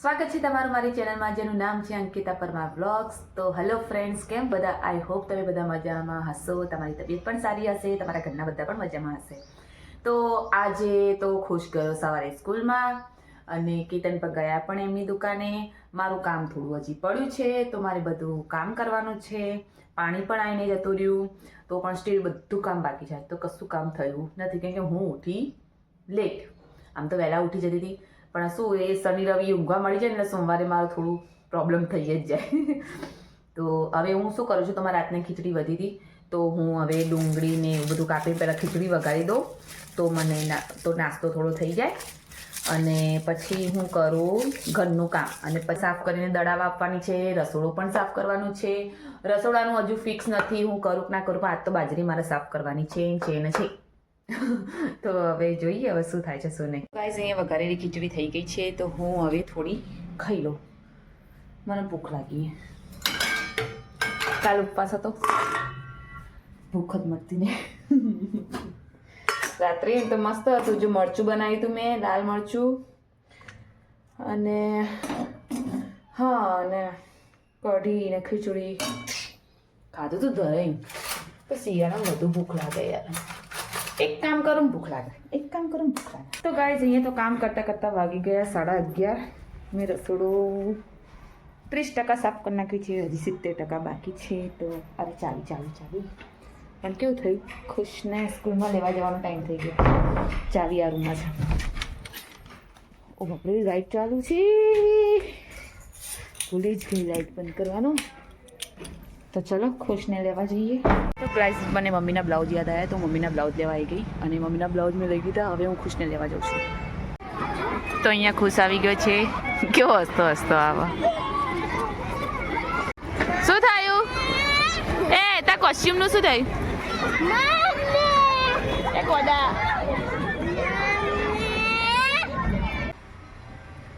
સ્વાગત છે તમારું મારી ચેનલમાં જેનું નામ છે અંકિતા પરમાર વ્લોગ્સ। તો હેલો ફ્રેન્ડ્સ, કેમ બધા? આઈ હોપ તમે બધા મજામાં હશો, તમારી તબિયત પણ સારી હશે, તમારા ઘરના બધા પણ મજામાં હશે। તો આજે તો ખુશ ગયો સવારે સ્કૂલમાં અને કેતન પર ગયા પણ એમની દુકાને। મારું કામ થોડું હજી પડ્યું છે તો મારે બધું કામ કરવાનું છે। પાણી પણ આવીને જતું રહ્યું તો પણ સ્ટીલ બધું કામ બાકી છે। તો કશું કામ થયું નથી કેમ કે હું ઉઠી લેટ। આમ તો વહેલા ઉઠી જતી હતી પણ શું એ શનિ રવિ ઊંઘવા મળી જાય એટલે સોમવારે મારું થોડું પ્રોબ્લેમ થઈ જ જાય। તો હવે હું શું કરું છું, તો મારા રાતની ખીચડી વધી હતી તો હું હવે ડુંગળીને એવું બધું કાપી પહેલાં ખીચડી વઘારી દઉં તો મને નાસ્તો થોડો થઈ જાય। અને પછી હું કરું ઘરનું કામ અને પછી સાફ કરીને દડાવા આપવાની છે, રસોડું પણ સાફ કરવાનું છે। રસોડાનું હજુ ફિક્સ નથી હું કરું કે ના કરું, પણ આજ તો બાજરી મારે સાફ કરવાની છે ને છે। તો હવે જોઈએ હવે શું થાય છે શું નહીં। ગાઈઝ અહીંયા વઘારેલી ખીચડી થઈ ગઈ છે તો હું હવે થોડી ખાઈ લઉં, મને ભૂખ લાગી। કાલ ઉપવાસ હતો, ભૂખ જ મળતી ને। રાત્રે એમ તો મસ્ત હતું, જો મરચું બનાવ્યું હતું મેં, લાલ મરચું અને હા અને કઢી ને ખીચડી ખાધું હતું ધરાઈ। તો શિયાળામાં વધુ ભૂખ લાગે યાર, એક કામ કરું ભૂખ લાગે, એક કામ કરું ભૂખ લાગે। તો ગાઈઝ અહીંયા તો કામ કરતાં કરતાં વાગી ગયા 11:30। મેં રસોડું 30% સાફ કરી નાખ્યું છે, હજી 70% બાકી છે। તો અરે ચાવી પણ કેવું થયું, ખુશને સ્કૂલમાં લેવા જવાનો ટાઈમ થઈ ગયો, ચાવી આ રૂમમાં છે। ઓ બાપરે લાઈટ ચાલુ છે, ભૂલી જ ગઈ લાઈટ બંધ કરવાનું। તો ચલો ખુશને લેવા જઈએ। તો ગાઈઝ મને મમ્મીના બ્લાઉઝ યાદ આવ્યા તો મમ્મીના બ્લાઉઝ લેવા આવી ગઈ અને મમ્મીના બ્લાઉઝ મેં લઈ લીધા। હવે હું ખુશને લેવા જાઉં છું। તો અહીંયા ખુશ આવી ગયો છે, કેવો હસતો આવો। શું થયું? એ તાર કોસ્ચ્યુમનું શું થયું?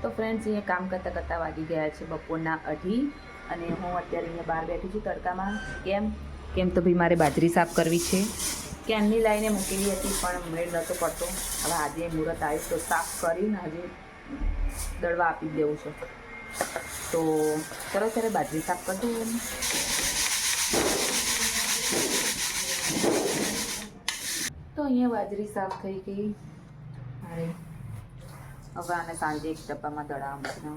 તો ફ્રેન્ડ્સ અહીંયા કામ કરતાં વાગી ગયા છે બપોરના 2:30 અને હું અત્યારે અહીંયા બહાર બેઠી છું તડકામાં। કેમ તો ભાઈ મારે બાજરી સાફ કરવી છે, ક્યાંની લાઈને મૂકેલી હતી પણ મેળ નહોતો પડતો। હવે આજે મુહૂર્ત આવીશ તો સાફ કરીને હજી દળવા આપી દેવું છે। તો ચલો ત્યારે બાજરી સાફ કરી દઉં। તો અહીંયા બાજરી સાફ થઈ ગઈ મારે। હવે આને સાંજે એક ડબ્બામાં દળાવવા મૂકીને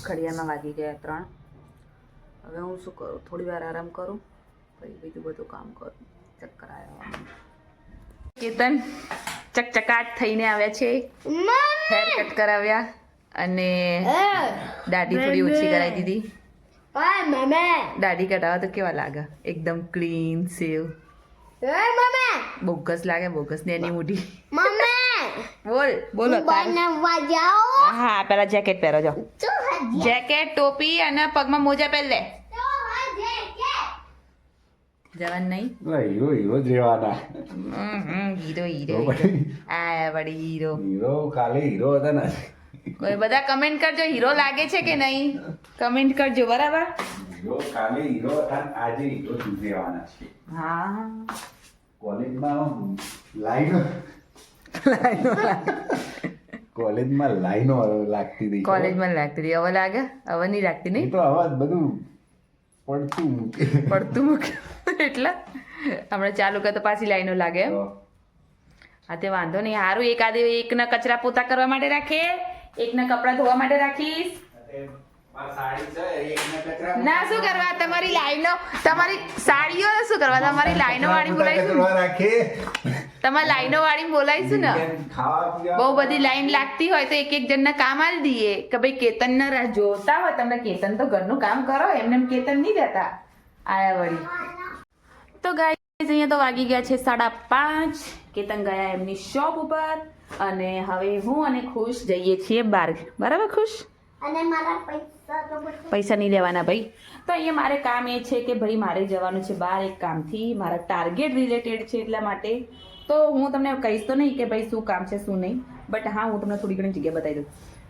ઘડિયાળમાં વાગી ગયા 3। હવે હું શું કરું, થોડી વાર આરામ કરું પછી બીજું બધું કામ કરું। ચક્કર આવ્યા, કેતન ચકચકાટ થઈને આવ્યા છે, હેર કટ કરાવ્યા અને દાઢી થોડી ઓછી કરાવી દીધી। દાઢી કટાવો તો કેવા લાગે, એકદમ ક્લીન સેવ, બોગસ લાગે, બોગસ ને એની મોઢી। બોલો હા પેલા જેકેટ પહેરો, જો જેકેટ ટોપી અને પગમાં મોજા પહેર લે। જવાન નહીં, હીરો જેવાના। હીરો આ વળી હીરો કાલે હીરો હતા ને। કોઈ બધા કમેન્ટ કરજો હીરો લાગે છે કે નહીં, કમેન્ટ કરજો બરાબર। હીરો કાલે હીરો હતા ને આજે હીરો જેવાના છે। હા કોલેજમાં લાઈનો લાગતી હતી, કોલેજમાં લાગતી હતી, હવે લાગે? હવે નહીં લાગતી નહીં, તો અવાજ બધું પડતું મૂક્યું એટલે હમણાં ચાલુ કર તો પાછી લાઈનો લાગે એમ। હા તે વાંધો નહીં, સારું એકના કચરા પોતા કરવા માટે રાખે, એકના કપડાં ધોવા માટે રાખીશ। ના શું કરવા તમારી લાઈનો, તમારી સાડીઓ શું કરવા, તમારી લાઈનો વાળી બોલાવીશું, તમારી લાઈનો વાળી બોલાવીશું ને। બહુ બધી લાઈન લાગતી હોય તો એક જણને કામ આલી દઈએ કે ભાઈ કેતન ને જોતા હોય તમને, કેતન તો ઘરનું કામ કરો, એમને કેતન નહીં દેતા આયા વળી। તો ગાઈઝ અહીંયા તો વાગી ગયા છે 5:30। કેતન ગયા એમની શોપ ઉપર અને હવે હું અને ખુશ જઈએ છીએ બહાર, બરાબર ખુશ? અને મારા પૈસા નહીં લેવાના ભાઈ। તો અહીંયા મારે કામ એ છે કે ભાઈ મારે જવાનું છે બહાર એક કામથી, મારા ટાર્ગેટ રિલેટેડ છે એટલા માટે। તો હું તમને કહીશ તો નહીં કે ભાઈ શું કામ છે શું નહીં, બટ હા હું તમને થોડી ઘણી જગ્યા બતાવી દઉં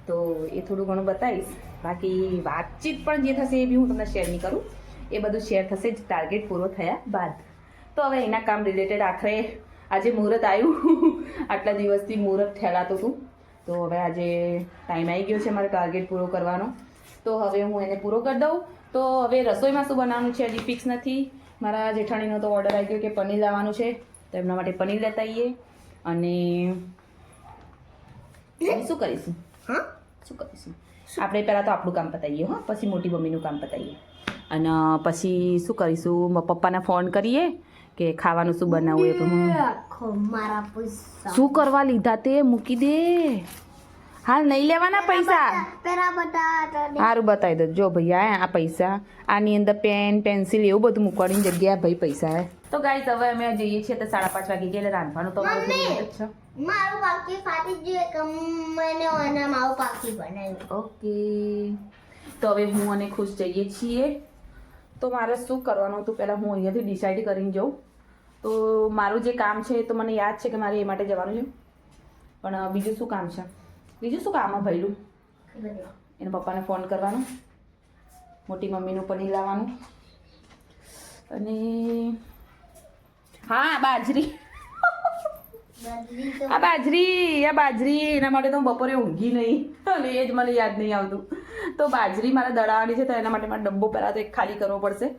તો એ થોડું ઘણું બતાવીશ। બાકી વાતચીત પણ જે થશે એ બી હું તમને શેર નહીં કરું, એ બધું શેર થશે જ ટાર્ગેટ પૂરો થયા બાદ। તો હવે એના કામ રિલેટેડ આખરે આજે મુહૂર્ત આવ્યું। આટલા દિવસથી મુહૂર્ત ઠેલાતું હતું તો હવે આજે ટાઈમ આવી ગયો છે મારો ટાર્ગેટ પૂરો કરવાનો, તો હવે હું એને પૂરો કરી દઉં. તો હવે રસોઈમાં શું બનાવવાનું છે હજી ફિક્સ નથી. મારા જેઠાણીનો તો ઓર્ડર આવી ગયો કે પનીર લાવવાનું છે, તો એમના માટે પનીર લેતા આવીએ. અને શું કરીશું આપણે પહેલાં તો આપણું કામ પતાવીએ, હા, પછી મોટી મમ્મીનું કામ પતાવીએ. અને પછી શું કરીશું, પપ્પાને ફોન કરીએ કે ખાવાનું શું બનાવવું એ શું કરવા લીધા તે મૂકી દે, હાલ નહીં લેવાના પૈસા. સારું બતાવી દો. જો ભૈયા આ પૈસા, આની અંદર પેન પેન્સિલ એવું બધું મૂકવાની જગ્યા ભાઈ પૈસા હે. તો ગાઈસ હવે અમે જઈએ છીએ તો 5:30 વાગી ગયા, એટલે રાંધવાનું તો અમારું થઈ ગયું છે. મારું પાકી ફાટી ગયું કે મને અને મારું પાકી બનાવ્યું. ઓકે, તો હવે હું અને ખુશ જઈએ છીએ. તો મારે શું કરવાનું હતું પહેલાં હું અહીંયાથી ડિસાઈડ કરીને જાઉં. તો મારું જે કામ છે તો મને યાદ છે કે મારે એ માટે જવાનું છે, પણ બીજું શું કામ છે, બીજું શું કામ ભયલું એના પપ્પાને ફોન કરવાનો, મોટી મમ્મીનું પનીર લાવવાનું, અને હા બાજરી એના માટે તો હું બપોરે ઊંઘી નહીં, અને એ જ મને યાદ નહીં આવતું. તો બાજરી મારે દળાવવાની છે, તો એના માટે મારે ડબ્બો પહેલાં તો એક ખાલી કરવો પડશે.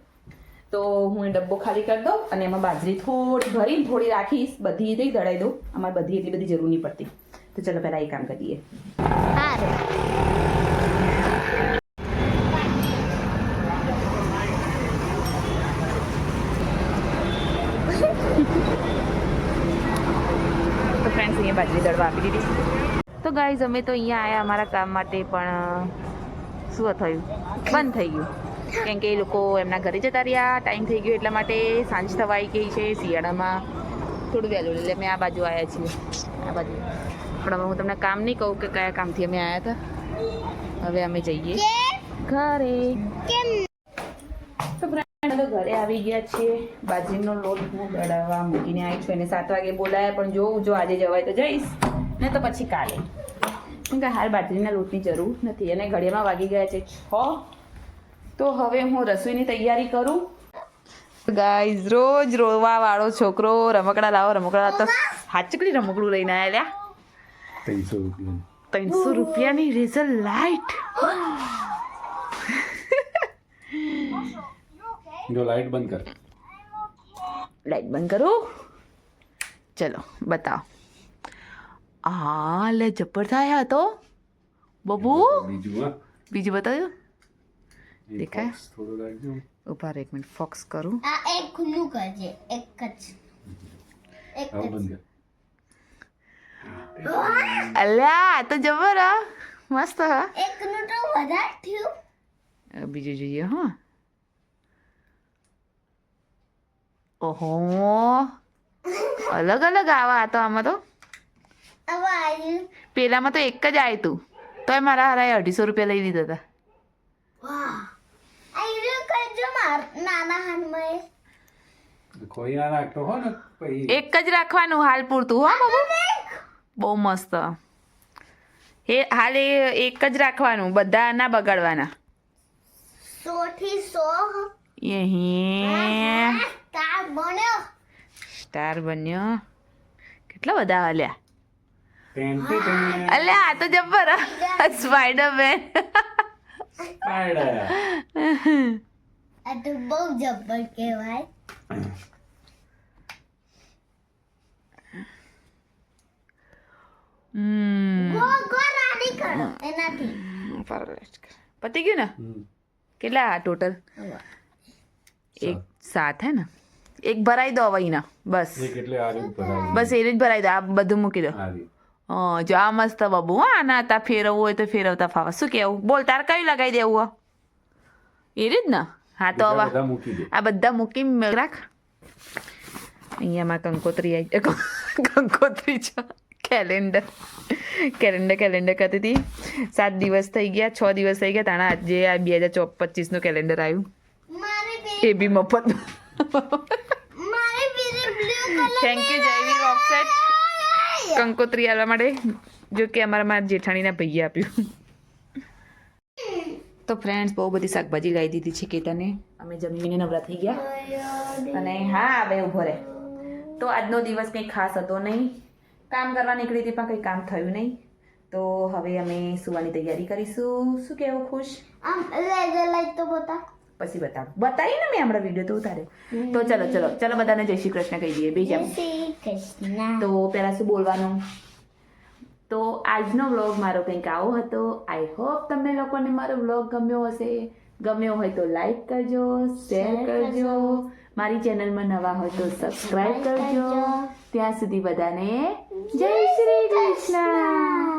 તો હું એ ડબ્બો ખાલી કરી દઉં અને એમાં બાજરી થોડી ભરીને થોડી રાખીશ, બધી નહીં દળાવી દઉં, અમારે બધી એટલી બધી જરૂર નહીં પડતી. તો ચલો પહેલાં એ કામ કરીએ. તો ફ્રેન્ડ્સ અહીંયા બાજરી દળવા આપી દીધી. તો ગાઈઝ અમે તો અહીંયા આવ્યા અમારા કામ માટે, પણ શું થયું, બંધ થઈ ગયું, કેમ કે એ લોકો એમના ઘરે જતા રહ્યા, ટાઈમ થઈ ગયો એટલા માટે. સાંજ થવા આવી ગઈ છે શિયાળામાં, થોડું વહેલું, એટલે અમે આ બાજુ આવ્યા છીએ, આ બાજુ. પણ હવે હું તમને કામ નહીં કહું કે કયા કામથી અમે આવ્યા હતા. હવે અમે જઈએ ઘરે. તો ફ્રેન્ડ ઘરે આવી ગયા છીએ. બાજરીનો લોટ હું દળાવવા મૂકીને આવી છું. એને 7 વાગે બોલાયા, પણ જોઉં જો આજે જવાય તો જઈશ, ને તો પછી કાલે, કેમ કે હાલ બાજરીના લોટની જરૂર નથી. અને ઘડિયામાં વાગી ગયા છે 6. તો હવે હું રસોઈની તૈયારી કરું. ગાઈઝ રોજ રોવા વાળો છોકરો, રમકડા લાવો રમકડા, તો હાચકડી રમકડું લઈને આવ્યા. 300 રૂપિયાની રેઝર લાઈટ. જો લાઈટ બંધ કર, લાઈટ બંધ કરું. ચલો બતાવો. હા લે જબ્બર થાય તો બબુ. બીજું બતાવ્યું દેખાય? થોડું રાખજો. ઉભા રહો 1 મિનિટ, ફોક્સ કરું. આ એક ખુલ્લું કરજે, એક જ બંધ કર. અલ્યા તો જબર હા, મસ્ત હા. એકનું તો વધારે થયું. બીજું જોઈએ. હા, ઓહો અલગ અલગ આવા હતા આમાં તો. હવે આવ્યું. પેલામાં તો એક જ આવ્યું તું, તોય મારા હારાએ 250 રૂપિયા લઈ લીધા હતા. વાહ, આવ્યું કરજો માર નાના હાથમાં. કોઈ ના રાખતો હો ને પછી એક જ રાખવાનું હાલ પૂરતું. હા બાબુ બહુ મસ્ત. હાલ એ એક જ રાખવાનું, બધા ના બગાડવાના. 100 થી 100 અહીં તાર બન્યો. સ્ટાર બન્યો. કેટલા બધા હાલ્યા. પેન્ટી પેન અલ્યા આ તો જબ્બર સ્પાઈડરમેન. સ્પાઈડર. આ તો બહુ જબ્બર કહેવાય. ગો ગો રાડી કરો એનાથી. પતી ગયું ને? કેટલા ટોટલ? 7 હે ને? એક ભરાઈ દો હવે ના, બસ એટલે આ રીત ભરાય. બસ એ રીત ભરાઈ દો. આ બધું મૂકી દો. આ રીત. જો આ મસ્ત બાબુ. હા આના તા ફેરવવું હોય તો ફેરવતા ફાવે. શું કેવું? બોલ તાર કયું લગાવી દેવું? એ રીત ને? હા તો હવે બધા મૂકી દે. આ બધા મૂકી રાખ. અહીંયામાં કંકોત્રી આવી, કંકોત્રી છે, કેલેન્ડર કરતી હતી. 7 દિવસ થઈ ગયા, 6 દિવસ થઈ ગયા, તાણા આજે આ 2025નું કેલેન્ડર આવ્યું, મારી એ બી મફત. મારી પીરી blue colour. Thank you Jayvir offset કંકોત્રી આવવા માટે. જો કે અમારા જેઠાણીના ભાઈએ આપ્યું. તો ફ્રેન્ડ્સ બહુ બધી શાકભાજી લાવી દીધી છે કેતને. અમે જમીને નવરા થઈ ગયા. અને હા હવે ઊભો રહે. તો આજનો દિવસ કંઈ ખાસ હતો નહીં. કામ કરવા નીકળી હતી પણ કંઈ કામ થયું નહીં. તો હવે અમે સુવાની તૈયારી કરીશું. શું કહેવું ખુશ? આમ લેઝર લાઈટ તો બતા. પછી બતાવી ને મેં હમણાં વિડીયો તો ઉતાર્યો. તો ચલો બધાને જય શ્રી કૃષ્ણ કહી દઈએ બીજા. શ્રી કૃષ્ણ. તો પહેલાં શું બોલવાનું? તો આજનો વ્લોગ મારો કંઈક આવો હતો. આઈ હોપ તમને લોકોને મારો વ્લોગ ગમ્યો હશે. ગમ્યો હોય તો લાઈક કરજો, શેર કરજો, મારી ચેનલમાં નવા હોય તો સબસ્ક્રાઈબ કરજો. ત્યાં સુધી બધાને જય શ્રી કૃષ્ણ.